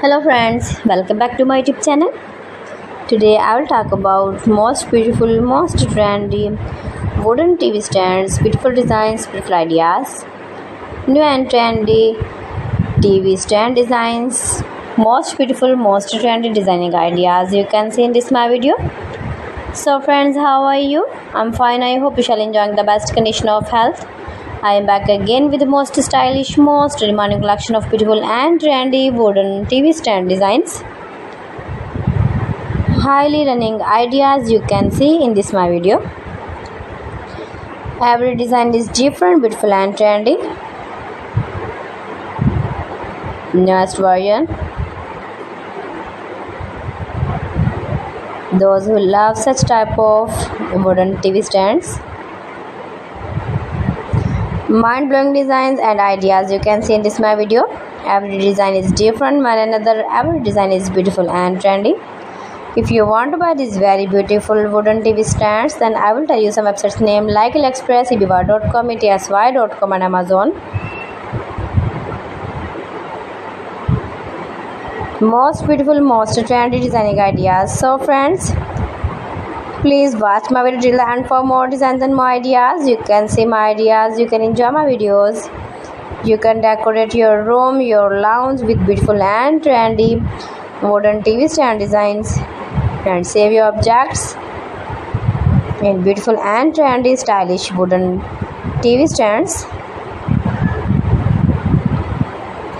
Hello friends, welcome back to my YouTube channel. Today I will talk about most beautiful, most trendy wooden TV stands, beautiful designs, beautiful ideas, new and trendy TV stand designs, most beautiful, most trendy designing ideas you can see in this my video. So friends, how are you? I'm fine. I hope you shall enjoy the best condition of health. I am back again with the most stylish, most demanding collection of beautiful and trendy wooden TV stand designs. Highly running ideas you can see in this my video. Every design is different, beautiful and trendy. Newest version. Those who love such type of wooden TV stands. Mind-blowing designs and ideas you can see in this my video. Every design is different one another. Every design is beautiful and trendy. If you want to buy these very beautiful wooden TV stands, then I will tell you some websites name like AliExpress, eBay.com, ETSY.com and Amazon. Most beautiful, most trendy designing ideas. So friends, please watch my video till the end for more designs and more ideas. You can see my ideas, you can enjoy my videos. You can decorate your room, your lounge with beautiful and trendy wooden TV stand designs and save your objects in beautiful and trendy stylish wooden TV stands.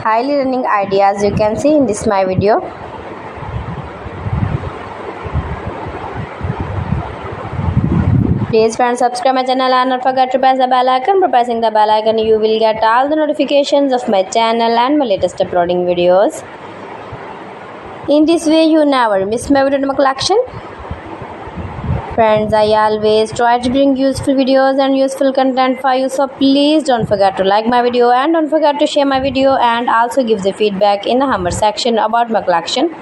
Highly running ideas you can see in this my video. Please friends, subscribe my channel and not forget to press the bell icon. By pressing the bell icon you will get all the notifications of my channel and my latest uploading videos. In this way you never miss my video collection. Friends, I always try to bring useful videos and useful content for you, so please don't forget to like my video and don't forget to share my video and also give the feedback in the comment section about my collection.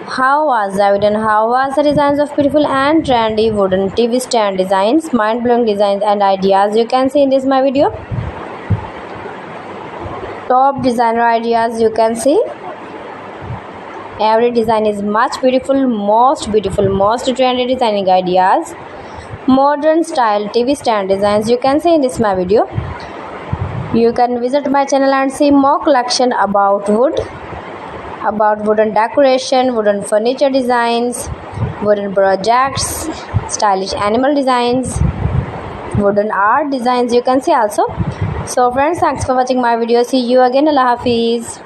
How was the video and how was the designs of beautiful and trendy wooden TV stand designs, mind-blowing designs and ideas you can see in this my video. Top designer ideas you can see. Every design is much beautiful, most trendy designing ideas. Modern style TV stand designs you can see in this my video. You can visit my channel and see more collection about wood, about wooden decoration, wooden furniture designs, wooden projects, stylish animal designs, wooden art designs you can see also. So friends, thanks for watching my video. See you again. Allah Hafiz.